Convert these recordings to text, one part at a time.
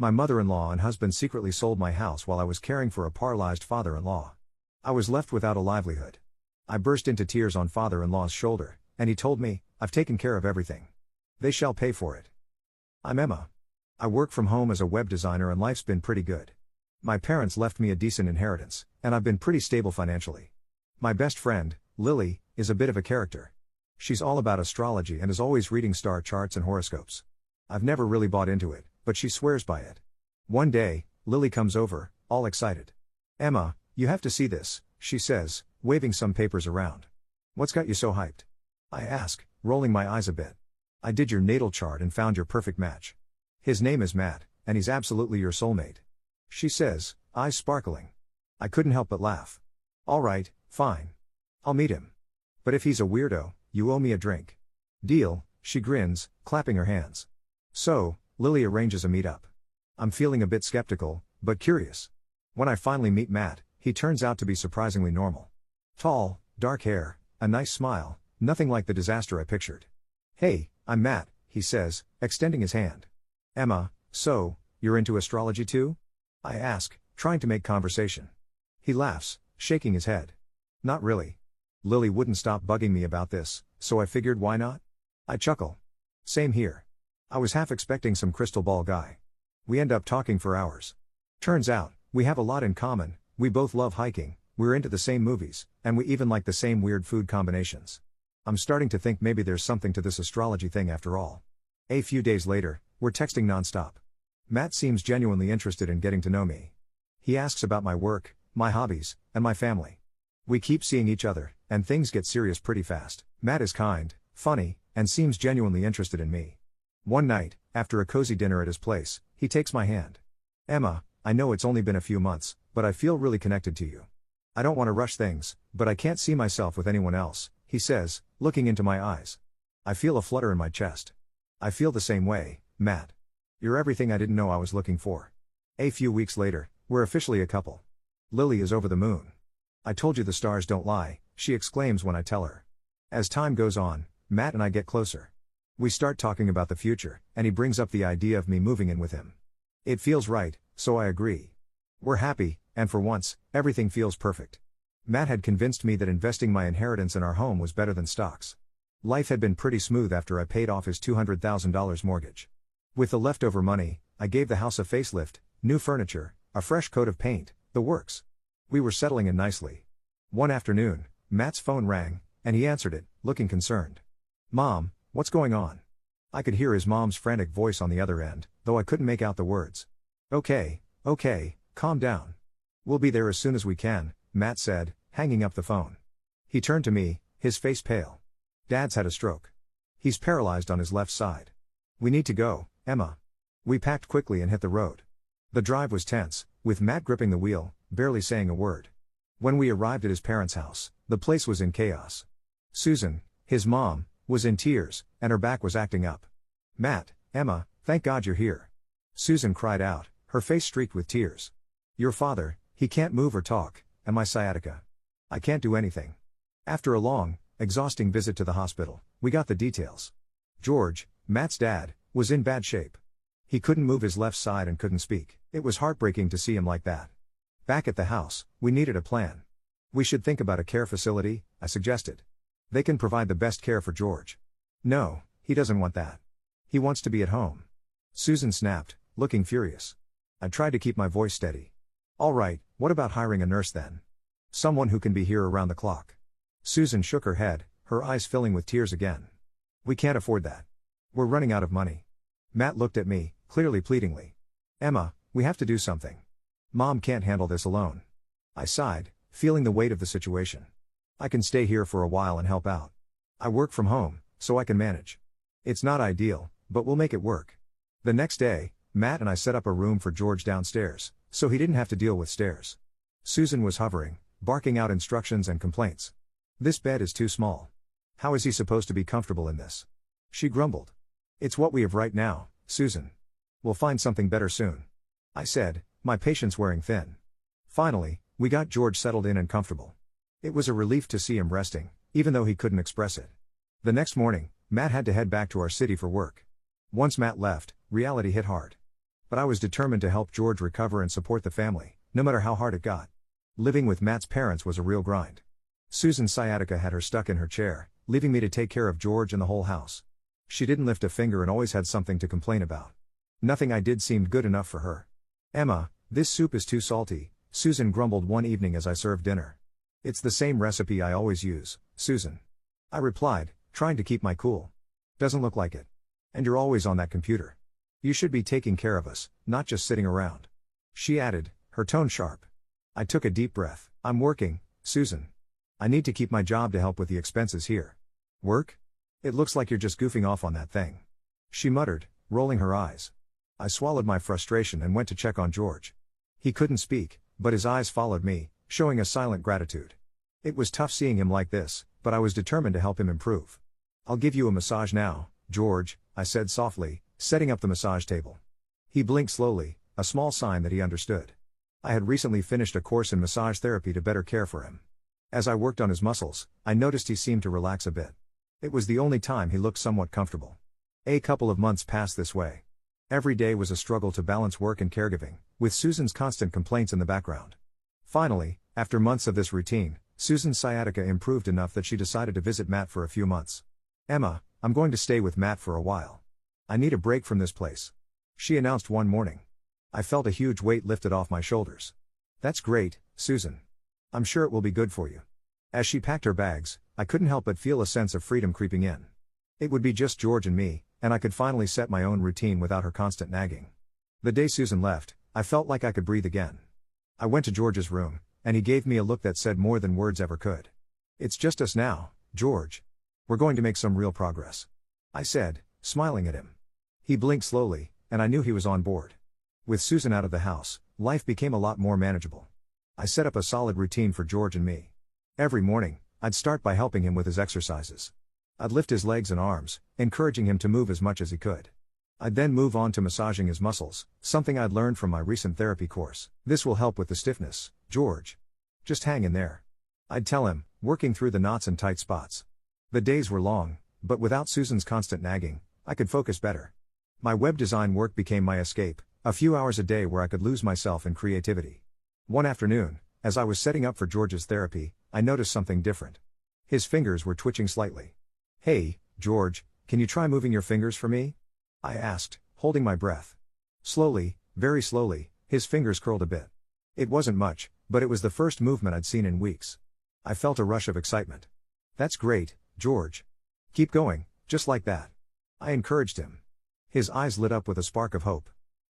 My mother-in-law and husband secretly sold my house while I was caring for a paralyzed father-in-law. I was left without a livelihood. I burst into tears on father-in-law's shoulder, and he told me, "I've taken care of everything. They shall pay for it." I'm Emma. I work from home as a web designer and life's been pretty good. My parents left me a decent inheritance, and I've been pretty stable financially. My best friend, Lily, is a bit of a character. She's all about astrology and is always reading star charts and horoscopes. I've never really bought into it, but she swears by it. One day, Lily comes over, all excited. "Emma, you have to see this," she says, waving some papers around. "What's got you so hyped?" I ask, rolling my eyes a bit. "I did your natal chart and found your perfect match. His name is Matt, and he's absolutely your soulmate," she says, eyes sparkling. I couldn't help but laugh. "All right, fine. I'll meet him. But if he's a weirdo, you owe me a drink." "Deal," she grins, clapping her hands. So, Lily arranges a meet-up. I'm feeling a bit skeptical, but curious. When I finally meet Matt, he turns out to be surprisingly normal. Tall, dark hair, a nice smile, nothing like the disaster I pictured. "Hey, I'm Matt," he says, extending his hand. "Emma, so, you're into astrology too?" I ask, trying to make conversation. He laughs, shaking his head. "Not really. Lily wouldn't stop bugging me about this, so I figured why not?" I chuckle. "Same here. I was half expecting some crystal ball guy." We end up talking for hours. Turns out, we have a lot in common. We both love hiking, we're into the same movies, and we even like the same weird food combinations. I'm starting to think maybe there's something to this astrology thing after all. A few days later, we're texting nonstop. Matt seems genuinely interested in getting to know me. He asks about my work, my hobbies, and my family. We keep seeing each other, and things get serious pretty fast. Matt is kind, funny, and seems genuinely interested in me. One night, after a cozy dinner at his place, he takes my hand. "Emma, I know it's only been a few months, but I feel really connected to you. I don't want to rush things, but I can't see myself with anyone else," he says, looking into my eyes. I feel a flutter in my chest. "I feel the same way, Matt. You're everything I didn't know I was looking for." A few weeks later, we're officially a couple. Lily is over the moon. "I told you the stars don't lie," she exclaims when I tell her. As time goes on, Matt and I get closer. We start talking about the future, and he brings up the idea of me moving in with him. It feels right, so I agree. We're happy, and for once, everything feels perfect. Matt had convinced me that investing my inheritance in our home was better than stocks. Life had been pretty smooth after I paid off his $200,000 mortgage. With the leftover money, I gave the house a facelift, new furniture, a fresh coat of paint, the works. We were settling in nicely. One afternoon, Matt's phone rang, and he answered it, looking concerned. "Mom, what's going on?" I could hear his mom's frantic voice on the other end, though I couldn't make out the words. Okay, calm down. We'll be there as soon as we can," Matt said, hanging up the phone. He turned to me, his face pale. "Dad's had a stroke. He's paralyzed on his left side. We need to go, Emma." We packed quickly and hit the road. The drive was tense, with Matt gripping the wheel, barely saying a word. When we arrived at his parents' house, the place was in chaos. Susan, his mom, was in tears, and her back was acting up. "Matt, Emma, thank God you're here," Susan cried out, her face streaked with tears. "Your father, he can't move or talk, and my sciatica. I can't do anything." After a long, exhausting visit to the hospital, we got the details. George, Matt's dad, was in bad shape. He couldn't move his left side and couldn't speak. It was heartbreaking to see him like that. Back at the house, we needed a plan. "We should think about a care facility," I suggested. "They can provide the best care for George." "No, he doesn't want that. He wants to be at home," Susan snapped, looking furious. I tried to keep my voice steady. "All right, what about hiring a nurse then? Someone who can be here around the clock." Susan shook her head, her eyes filling with tears again. "We can't afford that. We're running out of money." Matt looked at me, clearly pleadingly. "Emma, we have to do something. Mom can't handle this alone." I sighed, feeling the weight of the situation. "I can stay here for a while and help out. I work from home, so I can manage. It's not ideal, but we'll make it work." The next day, Matt and I set up a room for George downstairs, so he didn't have to deal with stairs. Susan was hovering, barking out instructions and complaints. "This bed is too small. How is he supposed to be comfortable in this?" she grumbled. "It's what we have right now, Susan. We'll find something better soon," I said, my patience wearing thin. Finally, we got George settled in and comfortable. It was a relief to see him resting, even though he couldn't express it. The next morning, Matt had to head back to our city for work. Once Matt left, reality hit hard. But I was determined to help George recover and support the family, no matter how hard it got. Living with Matt's parents was a real grind. Susan's sciatica had her stuck in her chair, leaving me to take care of George and the whole house. She didn't lift a finger and always had something to complain about. Nothing I did seemed good enough for her. "Emma, this soup is too salty," Susan grumbled one evening as I served dinner. "It's the same recipe I always use, Susan," I replied, trying to keep my cool. "Doesn't look like it. And you're always on that computer. You should be taking care of us, not just sitting around," she added, her tone sharp. I took a deep breath. "I'm working, Susan. I need to keep my job to help with the expenses here." "Work? It looks like you're just goofing off on that thing," she muttered, rolling her eyes. I swallowed my frustration and went to check on George. He couldn't speak, but his eyes followed me, showing a silent gratitude. It was tough seeing him like this, but I was determined to help him improve. "I'll give you a massage now, George," I said softly, setting up the massage table. He blinked slowly, a small sign that he understood. I had recently finished a course in massage therapy to better care for him. As I worked on his muscles, I noticed he seemed to relax a bit. It was the only time he looked somewhat comfortable. A couple of months passed this way. Every day was a struggle to balance work and caregiving, with Susan's constant complaints in the background. Finally, after months of this routine, Susan's sciatica improved enough that she decided to visit Matt for a few months. "Emma, I'm going to stay with Matt for a while. I need a break from this place," she announced one morning. I felt a huge weight lifted off my shoulders. "That's great, Susan. I'm sure it will be good for you." As she packed her bags, I couldn't help but feel a sense of freedom creeping in. It would be just George and me, and I could finally set my own routine without her constant nagging. The day Susan left, I felt like I could breathe again. I went to George's room, and he gave me a look that said more than words ever could. "It's just us now, George. We're going to make some real progress," I said, smiling at him. He blinked slowly, and I knew he was on board. With Susan out of the house, life became a lot more manageable. I set up a solid routine for George and me. Every morning, I'd start by helping him with his exercises. I'd lift his legs and arms, encouraging him to move as much as he could. I'd then move on to massaging his muscles, something I'd learned from my recent therapy course. "This will help with the stiffness, George. Just hang in there," I'd tell him, working through the knots and tight spots. The days were long, but without Susan's constant nagging, I could focus better. My web design work became my escape, a few hours a day where I could lose myself in creativity. One afternoon, as I was setting up for George's therapy, I noticed something different. His fingers were twitching slightly. "Hey, George, can you try moving your fingers for me?" I asked, holding my breath. Slowly, very slowly, his fingers curled a bit. It wasn't much, but it was the first movement I'd seen in weeks. I felt a rush of excitement. "That's great, George. Keep going, just like that," I encouraged him. His eyes lit up with a spark of hope.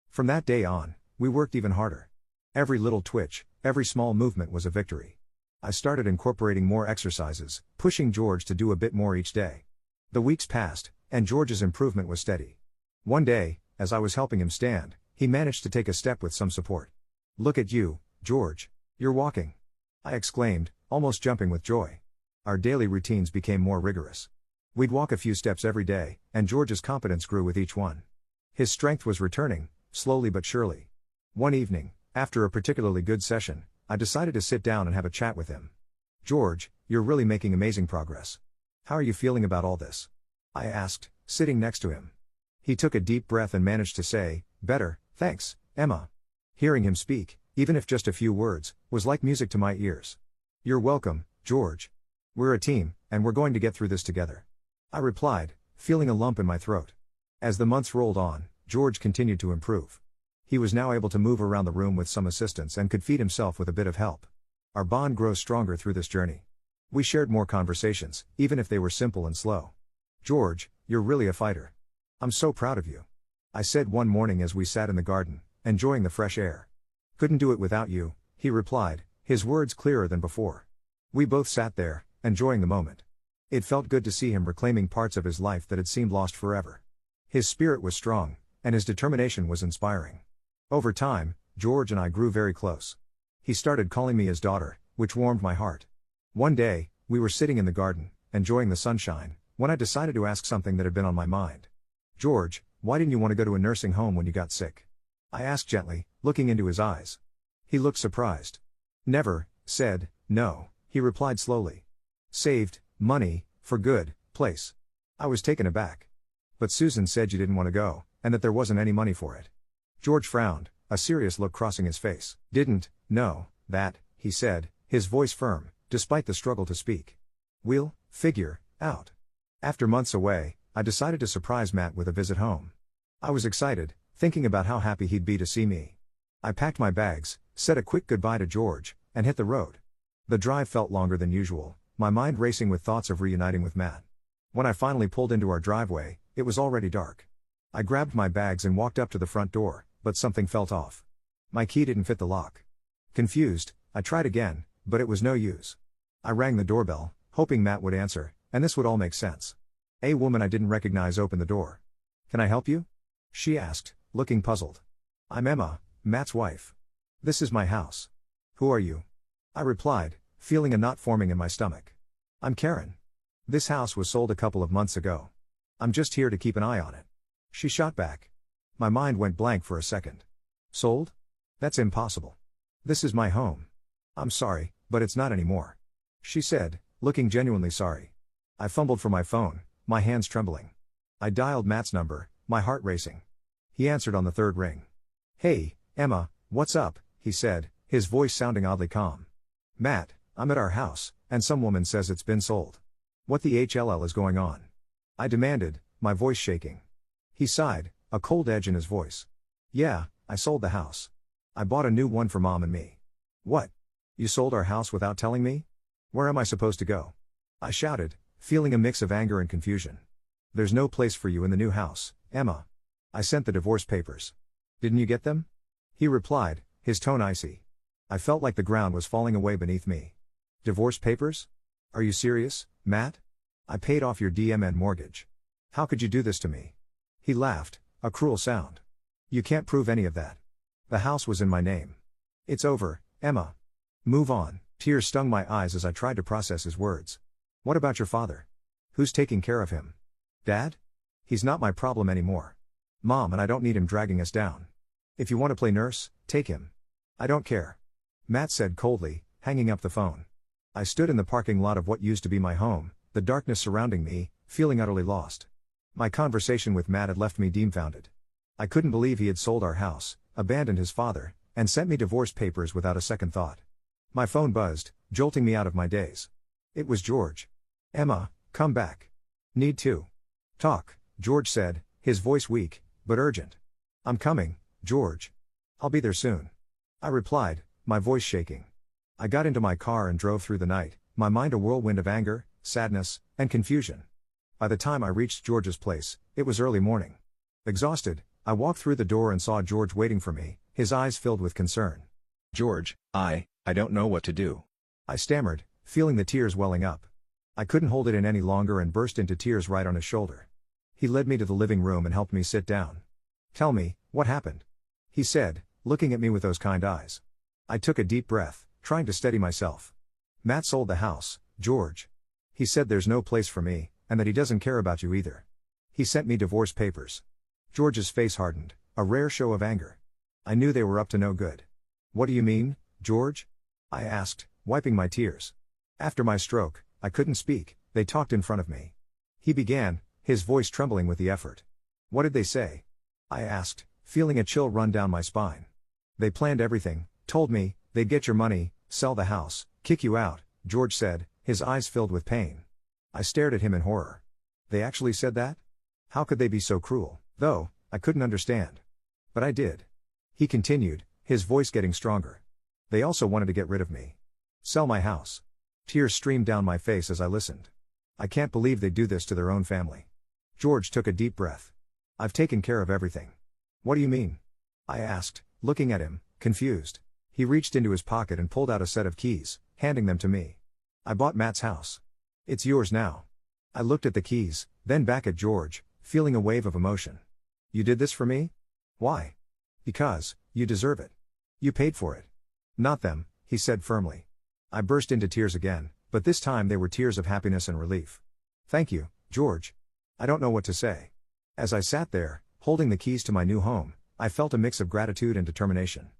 From that day on, we worked even harder. Every little twitch, every small movement was a victory. I started incorporating more exercises, pushing George to do a bit more each day. The weeks passed, and George's improvement was steady. One day, as I was helping him stand, he managed to take a step with some support. "Look at you, George. You're walking," I exclaimed, almost jumping with joy. Our daily routines became more rigorous. We'd walk a few steps every day, and George's confidence grew with each one. His strength was returning, slowly but surely. One evening, after a particularly good session, I decided to sit down and have a chat with him. "George, you're really making amazing progress. How are you feeling about all this?" I asked, sitting next to him. He took a deep breath and managed to say, "Better, thanks, Emma." Hearing him speak, even if just a few words, was like music to my ears. "You're welcome, George. We're a team, and we're going to get through this together," I replied, feeling a lump in my throat. As the months rolled on, George continued to improve. He was now able to move around the room with some assistance and could feed himself with a bit of help. Our bond grew stronger through this journey. We shared more conversations, even if they were simple and slow. "George, you're really a fighter. I'm so proud of you," I said one morning as we sat in the garden, enjoying the fresh air. "Couldn't do it without you," he replied, his words clearer than before. We both sat there, enjoying the moment. It felt good to see him reclaiming parts of his life that had seemed lost forever. His spirit was strong, and his determination was inspiring. Over time, George and I grew very close. He started calling me his daughter, which warmed my heart. One day, we were sitting in the garden, enjoying the sunshine, when I decided to ask something that had been on my mind. "George, why didn't you want to go to a nursing home when you got sick?" I asked gently, looking into his eyes. He looked surprised. "Never said no," he replied slowly. "Saved money for good place." I was taken aback. "But Susan said you didn't want to go, and that there wasn't any money for it." George frowned, a serious look crossing his face. Didn't know that, he said, his voice firm, despite the struggle to speak. We'll figure out. After months away, I decided to surprise Matt with a visit home. I was excited, thinking about how happy he'd be to see me. I packed my bags, said a quick goodbye to George, and hit the road. The drive felt longer than usual, my mind racing with thoughts of reuniting with Matt. When I finally pulled into our driveway, it was already dark. I grabbed my bags and walked up to the front door, but something felt off. My key didn't fit the lock. Confused, I tried again, but it was no use. I rang the doorbell, hoping Matt would answer, and this would all make sense. A woman I didn't recognize opened the door. "Can I help you?" she asked, looking puzzled. "I'm Emma, Matt's wife. This is my house." "Who are you?" I replied, feeling a knot forming in my stomach. "I'm Karen. This house was sold a couple of months ago. I'm just here to keep an eye on it." She shot back. My mind went blank for a second. "Sold? That's impossible. This is my home." "I'm sorry, but it's not anymore," she said, looking genuinely sorry. I fumbled for my phone, my hands trembling. I dialed Matt's number, my heart racing. He answered on the third ring. "Hey, Emma, what's up?" he said, his voice sounding oddly calm. "Matt, I'm at our house, and some woman says it's been sold. What the HLL is going on?" I demanded, my voice shaking. He sighed, a cold edge in his voice. "Yeah, I sold the house. I bought a new one for Mom and me." "What? You sold our house without telling me? Where am I supposed to go?" I shouted, feeling a mix of anger and confusion. "There's no place for you in the new house, Emma. I sent the divorce papers. Didn't you get them?" He replied, his tone icy. I felt like the ground was falling away beneath me. "Divorce papers? Are you serious, Matt? I paid off your DMN mortgage. How could you do this to me?" He laughed, a cruel sound. "You can't prove any of that. The house was in my name. It's over, Emma. Move on." Tears stung my eyes as I tried to process his words. "What about your father? Who's taking care of him? Dad? He's not my problem anymore. Mom and I don't need him dragging us down. If you want to play nurse, take him. I don't care," Matt said coldly, hanging up the phone. I stood in the parking lot of what used to be my home, the darkness surrounding me, feeling utterly lost. My conversation with Matt had left me dumbfounded. I couldn't believe he had sold our house, abandoned his father, and sent me divorce papers without a second thought. My phone buzzed, jolting me out of my daze. It was George. "Emma, come back. Need to talk," George said, his voice weak, but urgent. "I'm coming, George. I'll be there soon," I replied, my voice shaking. I got into my car and drove through the night, my mind a whirlwind of anger, sadness, and confusion. By the time I reached George's place, it was early morning. Exhausted, I walked through the door and saw George waiting for me, his eyes filled with concern. "George, I don't know what to do," I stammered, feeling the tears welling up. I couldn't hold it in any longer and burst into tears right on his shoulder. He led me to the living room and helped me sit down. "Tell me, what happened?" he said, looking at me with those kind eyes. I took a deep breath, trying to steady myself. "Matt sold the house, George. He said there's no place for me, and that he doesn't care about you either. He sent me divorce papers." George's face hardened, a rare show of anger. I knew they were up to no good. "What do you mean, George?" I asked, wiping my tears. "After my stroke, I couldn't speak, they talked in front of me." He began, his voice trembling with the effort. "What did they say?" I asked, feeling a chill run down my spine. "They planned everything, told me, they'd get your money, sell the house, kick you out," George said, his eyes filled with pain. I stared at him in horror. They actually said that? How could they be so cruel? Though, I couldn't understand. But I did. He continued, his voice getting stronger. "They also wanted to get rid of me. Sell my house." Tears streamed down my face as I listened. I can't believe they'd do this to their own family. George took a deep breath. "I've taken care of everything." "What do you mean?" I asked, looking at him, confused. He reached into his pocket and pulled out a set of keys, handing them to me. "I bought Matt's house. It's yours now." I looked at the keys, then back at George, feeling a wave of emotion. "You did this for me? Why?" "Because, you deserve it. You paid for it." "Not them," he said firmly. I burst into tears again, but this time they were tears of happiness and relief. "Thank you, George. I don't know what to say." As I sat there, holding the keys to my new home, I felt a mix of gratitude and determination.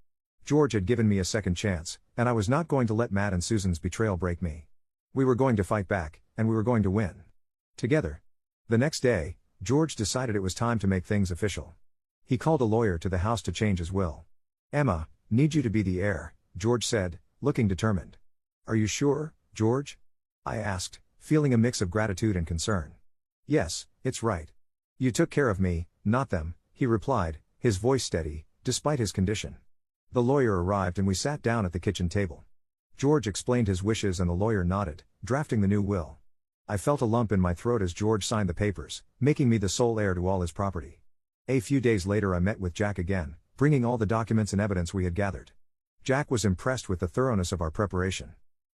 George had given me a second chance, and I was not going to let Matt and Susan's betrayal break me. We were going to fight back, and we were going to win. Together. The next day, George decided it was time to make things official. He called a lawyer to the house to change his will. Emma, need you to be the heir, George said, looking determined. Are you sure, George? I asked, feeling a mix of gratitude and concern. Yes, it's right. You took care of me, not them, he replied, his voice steady, despite his condition. The lawyer arrived and we sat down at the kitchen table. George explained his wishes and the lawyer nodded, drafting the new will. I felt a lump in my throat as George signed the papers, making me the sole heir to all his property. A few days later I met with Jack again, bringing all the documents and evidence we had gathered. Jack was impressed with the thoroughness of our preparation.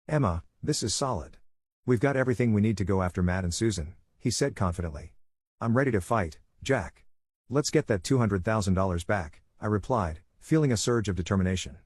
Emma, this is solid. We've got everything we need to go after Matt and Susan, he said confidently. I'm ready to fight, Jack. Let's get that $200,000 back, I replied, feeling a surge of determination.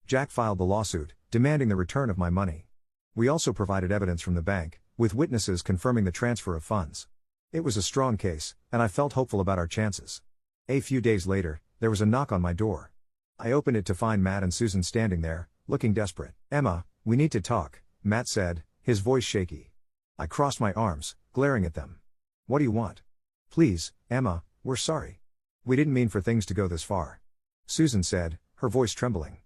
Jack filed the lawsuit, demanding the return of my money. We also provided evidence from the bank, with witnesses confirming the transfer of funds. It was a strong case, and I felt hopeful about our chances. A few days later, there was a knock on my door. I opened it to find Matt and Susan standing there, looking desperate. Emma, we need to talk, Matt said, his voice shaky. I crossed my arms, glaring at them. What do you want? Please, Emma, we're sorry. We didn't mean for things to go this far. Susan said, her voice trembling.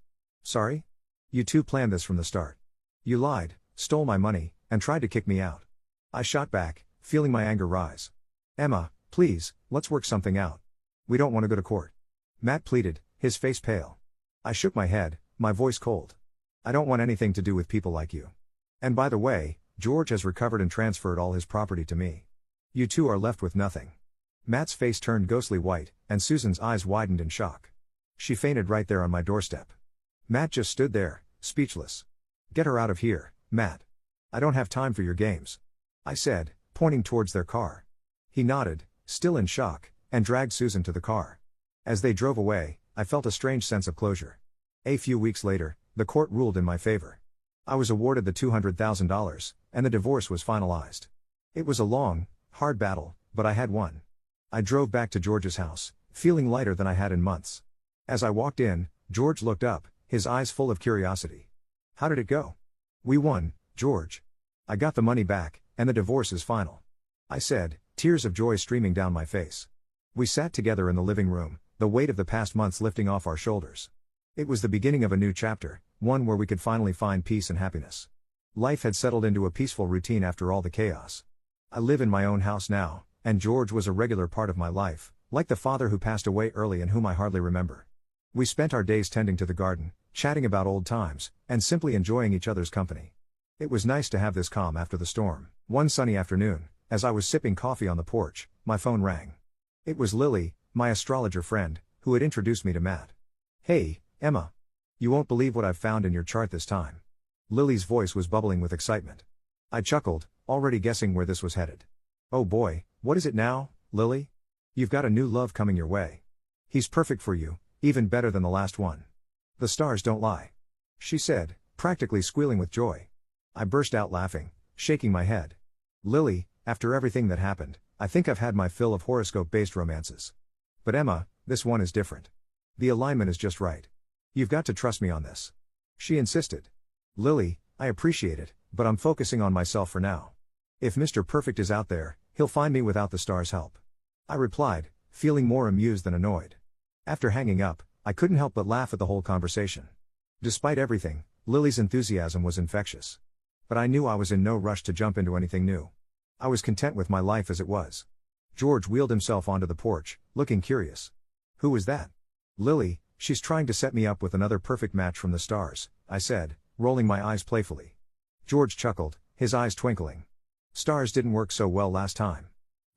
Sorry? You two planned this from the start. You lied, stole my money, and tried to kick me out. I shot back, feeling my anger rise. Emma, please, let's work something out. We don't want to go to court. Matt pleaded, his face pale. I shook my head, my voice cold. I don't want anything to do with people like you. And by the way, George has recovered and transferred all his property to me. You two are left with nothing. Matt's face turned ghostly white, and Susan's eyes widened in shock. She fainted right there on my doorstep. Matt just stood there, speechless. Get her out of here, Matt. I don't have time for your games. I said, pointing towards their car. He nodded, still in shock, and dragged Susan to the car. As they drove away, I felt a strange sense of closure. A few weeks later, the court ruled in my favor. I was awarded the $200,000, and the divorce was finalized. It was a long, hard battle, but I had won. I drove back to George's house, feeling lighter than I had in months. As I walked in, George looked up, his eyes full of curiosity. How did it go? We won, George. I got the money back, and the divorce is final. I said, tears of joy streaming down my face. We sat together in the living room, the weight of the past months lifting off our shoulders. It was the beginning of a new chapter, one where we could finally find peace and happiness. Life had settled into a peaceful routine after all the chaos. I live in my own house now, and George was a regular part of my life, like the father who passed away early and whom I hardly remember. We spent our days tending to the garden, chatting about old times, and simply enjoying each other's company. It was nice to have this calm after the storm. One sunny afternoon, as I was sipping coffee on the porch, my phone rang. It was Lily, my astrologer friend, who had introduced me to Matt. Hey, Emma. You won't believe what I've found in your chart this time. Lily's voice was bubbling with excitement. I chuckled, already guessing where this was headed. Oh boy, what is it now, Lily? You've got a new love coming your way. He's perfect for you, even better than the last one. The stars don't lie. She said, practically squealing with joy. I burst out laughing, shaking my head. Lily, after everything that happened, I think I've had my fill of horoscope-based romances. But Emma, this one is different. The alignment is just right. You've got to trust me on this. She insisted. Lily, I appreciate it, but I'm focusing on myself for now. If Mr. Perfect is out there, he'll find me without the stars' help. I replied, feeling more amused than annoyed. After hanging up, I couldn't help but laugh at the whole conversation. Despite everything, Lily's enthusiasm was infectious. But I knew I was in no rush to jump into anything new. I was content with my life as it was. George wheeled himself onto the porch, looking curious. Who was that? Lily, she's trying to set me up with another perfect match from the stars, I said, rolling my eyes playfully. George chuckled, his eyes twinkling. Stars didn't work so well last time.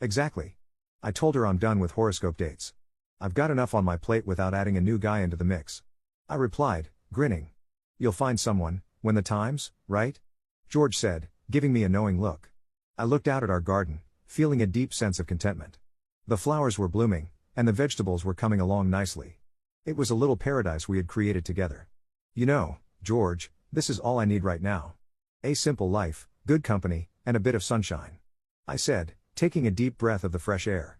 Exactly. I told her I'm done with horoscope dates. I've got enough on my plate without adding a new guy into the mix. I replied, grinning. You'll find someone, when the time's right? George said, giving me a knowing look. I looked out at our garden, feeling a deep sense of contentment. The flowers were blooming, and the vegetables were coming along nicely. It was a little paradise we had created together. You know, George, this is all I need right now. A simple life, good company, and a bit of sunshine. I said, taking a deep breath of the fresh air.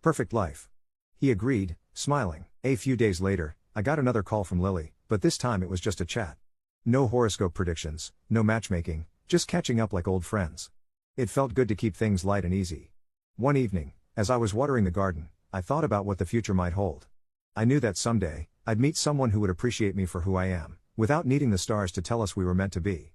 Perfect life. He agreed, smiling. A few days later, I got another call from Lily, but this time it was just a chat. No horoscope predictions, no matchmaking, just catching up like old friends. It felt good to keep things light and easy. One evening, as I was watering the garden, I thought about what the future might hold. I knew that someday, I'd meet someone who would appreciate me for who I am, without needing the stars to tell us we were meant to be.